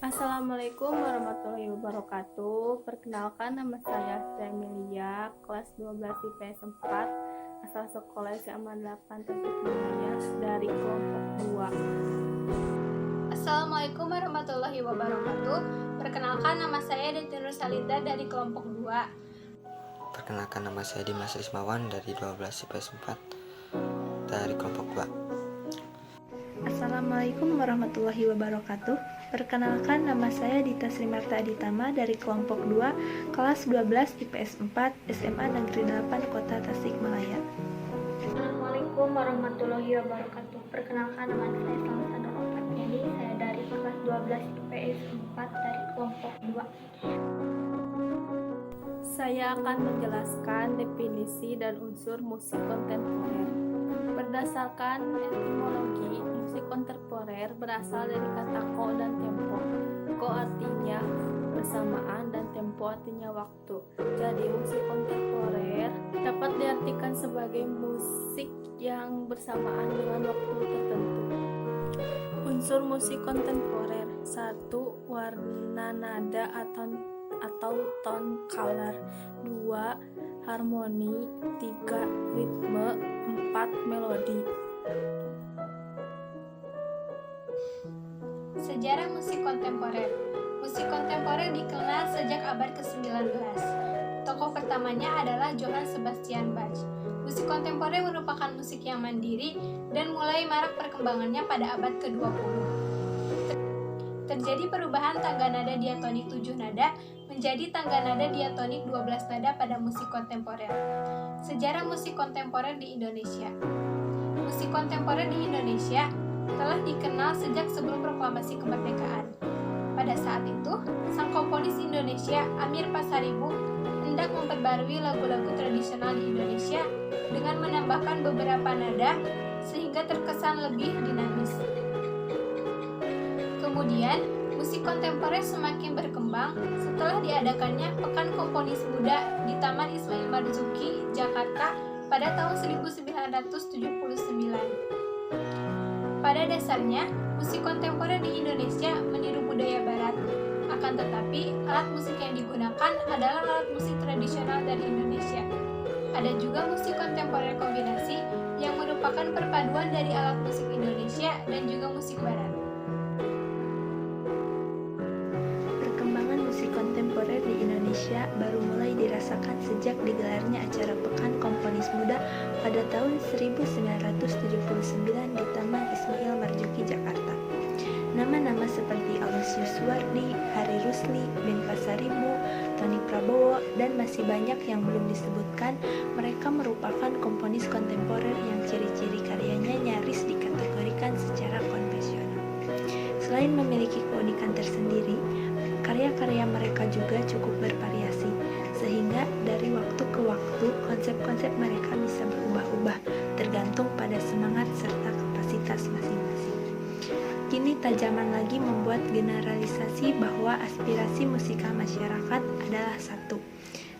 Assalamualaikum warahmatullahi wabarakatuh. Perkenalkan, nama saya Sri Emilia, kelas 12 IPS 4, asal sekolah SMA 8 Tasikmalaya dari kelompok 2. Assalamualaikum warahmatullahi wabarakatuh. Perkenalkan, nama saya Deti Nursalinda dari kelompok 2. Perkenalkan, nama saya Dimas Ismawan dari 12 IPS 4 dari kelompok 2. Assalamualaikum warahmatullahi wabarakatuh. Perkenalkan, nama saya Dita Srimarta Aditama dari kelompok 2, kelas 12 IPS 4, SMA Negeri 8, Kota Tasikmalaya. Assalamualaikum warahmatullahi wabarakatuh. Perkenalkan, nama saya Salsa Nurofatiani. Saya dari kelas 12 IPS 4 dari kelompok 2. Saya akan menjelaskan definisi dan unsur musik kontemporer. Berdasarkan etimologi, musik kontemporer berasal dari kata ko dan tempo. Ko artinya bersamaan dan tempo artinya waktu. Jadi musik kontemporer dapat diartikan sebagai musik yang bersamaan dengan waktu tertentu. Unsur musik kontemporer: 1. Warna nada atau tone color. 2. Harmoni. 3. Ritme. 4. Melodi. Sejarah musik kontemporer. Musik kontemporer dikenal sejak abad ke-19. Tokoh pertamanya adalah Johann Sebastian Bach. Musik kontemporer merupakan musik yang mandiri dan mulai marak perkembangannya pada abad ke-20. Terjadi perubahan tangga nada diatonik 7 nada menjadi tangga nada diatonik 12 nada pada musik kontemporer. Sejarah musik kontemporer di Indonesia. Musik kontemporer di Indonesia telah dikenal sejak sebelum proklamasi kemerdekaan. Pada saat itu, sang komponis Indonesia, Amir Pasaribu, hendak memperbarui lagu-lagu tradisional di Indonesia dengan menambahkan beberapa nada sehingga terkesan lebih dinamis. Kemudian, musik kontemporer semakin berkembang setelah diadakannya Pekan Komponis Muda di Taman Ismail Marzuki, Jakarta pada tahun 1979. Pada dasarnya, musik kontemporer di Indonesia meniru budaya barat. Akan tetapi, alat musik yang digunakan adalah alat musik tradisional dari Indonesia. Ada juga musik kontemporer kombinasi yang merupakan perpaduan dari alat musik Indonesia dan juga musik barat. Perkembangan musik kontemporer di Indonesia baru mulai dirasakan sejak digelarnya acara Pekan Komponis Muda pada tahun 1979 di Taman Ismail Marzuki, Jakarta. Nama-nama seperti Aloysius Suwardi, Hari Rusli, Ben Pasaribu, Tony Prabowo, dan masih banyak yang belum disebutkan. Mereka merupakan komponis kontemporer yang ciri-ciri karyanya nyaris dikategorikan secara konvensional. Selain memiliki keunikan tersendiri, karya-karya mereka juga cukup bervariasi, sehingga dari waktu ke waktu konsep-konsep mereka bisa berubah-ubah tergantung pada semangat serta kapasitas masing-masing. Kini tak zaman lagi membuat generalisasi bahwa aspirasi musikal masyarakat adalah satu.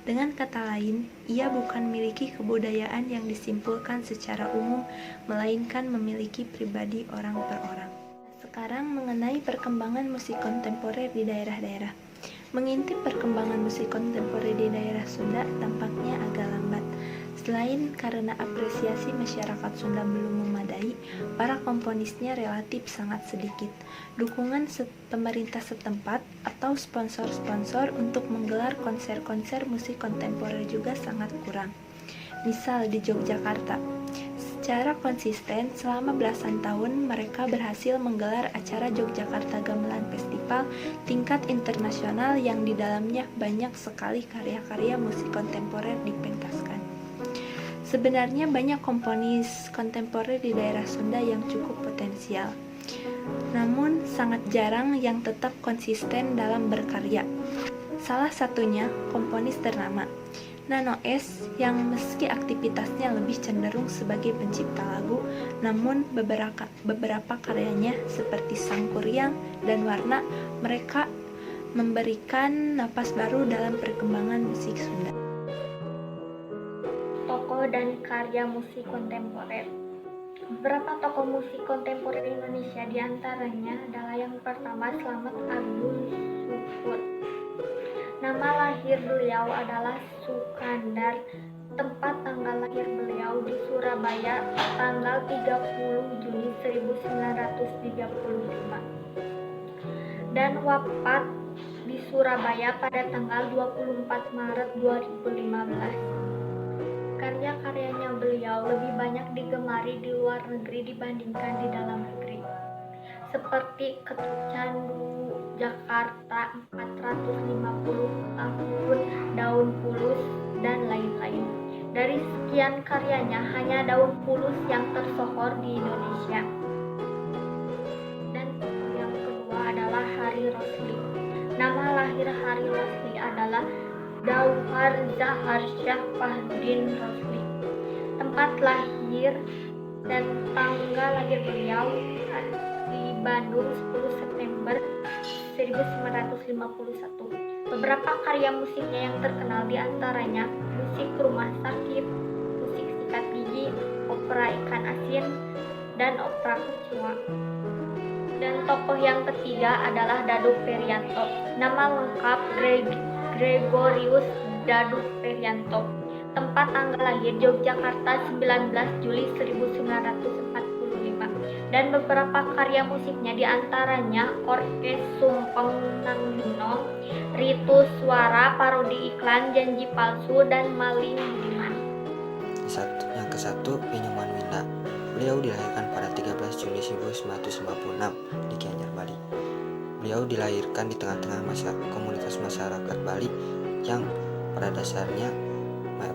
Dengan kata lain, ia bukan memiliki kebudayaan yang disimpulkan secara umum, melainkan memiliki pribadi orang per orang. Sekarang mengenai perkembangan musik kontemporer di daerah-daerah. Mengintip perkembangan musik kontemporer di daerah Sunda tampaknya agak lambat. Selain karena apresiasi masyarakat Sunda belum memadai, para komponisnya relatif sangat sedikit. Dukungan pemerintah setempat atau sponsor-sponsor untuk menggelar konser-konser musik kontemporer juga sangat kurang. Misal di Yogyakarta, secara konsisten selama belasan tahun mereka berhasil menggelar acara Yogyakarta Gamelan Festival tingkat internasional yang di dalamnya banyak sekali karya-karya musik kontemporer dipentaskan. Sebenarnya banyak komponis kontemporer di daerah Sunda yang cukup potensial, namun sangat jarang yang tetap konsisten dalam berkarya. Salah satunya komponis ternama Nano S, yang meski aktivitasnya lebih cenderung sebagai pencipta lagu, namun beberapa karyanya seperti Sangkuriang dan Warna, mereka memberikan napas baru dalam perkembangan musik Sunda. Tokoh dan karya musik kontemporer. Beberapa tokoh musik kontemporer Indonesia diantaranya adalah yang pertama Slamet Agung Syukur. Nama lahir beliau adalah Sukandar. Tempat tanggal lahir beliau di Surabaya tanggal 30 Juni 1935 dan wafat di Surabaya pada tanggal 24 Maret 2015. Karya-karyanya beliau lebih banyak digemari di luar negeri dibandingkan di dalam negeri, seperti Ketut Candu, Jakarta 450 tahun, Daun Pulus, dan lain-lain. Dari sekian karyanya, hanya Daun Pulus yang tersohor di Indonesia. Dan tokoh yang kedua adalah Hari Rosli. Nama lahir Hari Rosli adalah Dauhar Zahar Syah Fahdin Rosli. Tempat lahir dan tanggal lahir beliau di Bandung 10 September 1951. Beberapa karya musiknya yang terkenal diantaranya musik Rumah Sakit, musik Sikat Gigi, opera Ikan Asin, dan opera Kecoa. Dan tokoh yang ketiga adalah Daduk Perianto. Nama lengkap Gregorius Daduk Perianto. Tempat tanggal lahir Yogyakarta 19 Juli 1945. Dan beberapa karya musiknya diantaranya Orkes Sumpeng Nangdino, Ritu Suara, Parodi Iklan, Janji Palsu, dan Maling Budiman. Yang kesatu, Pinyoman Winda. Beliau dilahirkan pada 13 Juni 1956 di Gianyar, Bali. Beliau dilahirkan di tengah-tengah komunitas masyarakat Bali yang pada dasarnya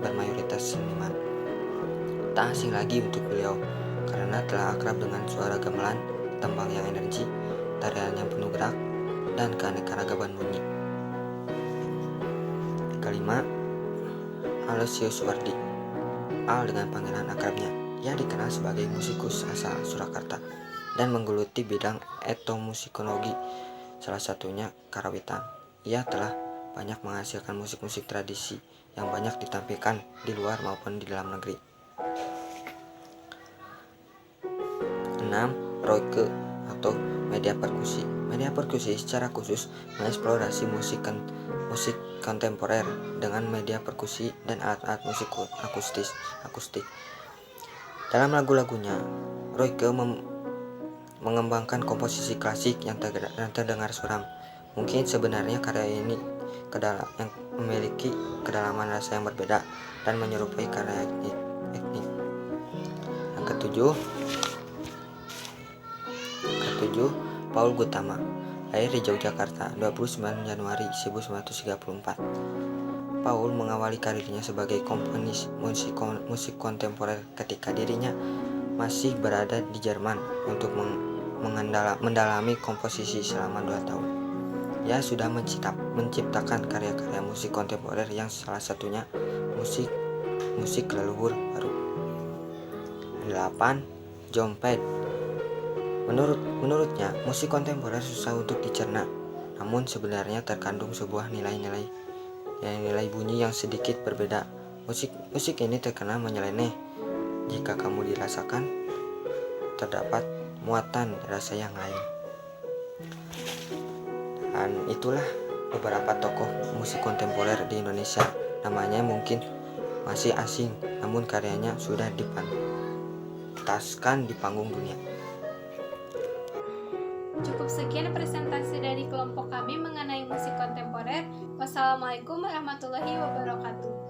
bermayoritas seniman. Tak asing lagi untuk beliau karena telah akrab dengan suara gamelan, tembang yang energi, tarian yang penuh gerak, dan keanekaragaman bunyi. Kelima, Aloysius Wardi. Al dengan panggilan akrabnya. Ia dikenal sebagai musikus asal Surakarta dan menggeluti bidang etnomusikologi, salah satunya karawitan. Ia telah banyak menghasilkan musik-musik tradisi yang banyak ditampilkan di luar maupun di dalam negeri. 6. Roike atau media perkusi. Media perkusi secara khusus mengeksplorasi musik kontemporer dengan media perkusi dan alat-alat musik akustik. Dalam lagu-lagunya, Roike mengembangkan komposisi klasik yang terdengar suram. Mungkin sebenarnya karya ini yang memiliki kedalaman rasa yang berbeda dan menyerupai karya etnik. Yang ketujuh, Paul Gutama. Lahir di Yogyakarta 29 Januari 1934. Paul mengawali karirnya sebagai komponis musik kontemporer ketika dirinya masih berada di Jerman untuk mendalami komposisi selama 2 tahun. Ia sudah menciptakan karya-karya musik kontemporer yang salah satunya musik leluhur baru. 8. John Page. Menurutnya, musik kontemporer susah untuk dicerna, namun sebenarnya terkandung sebuah nilai bunyi yang sedikit berbeda. Musik ini terkenal menyeleneh. Jika kamu dirasakan, terdapat muatan rasa yang lain. Dan itulah beberapa tokoh musik kontemporer di Indonesia. Namanya mungkin masih asing, namun karyanya sudah dipantaskan di panggung dunia. Cukup sekian presentasi dari kelompok kami mengenai musik kontemporer. Wassalamualaikum warahmatullahi wabarakatuh.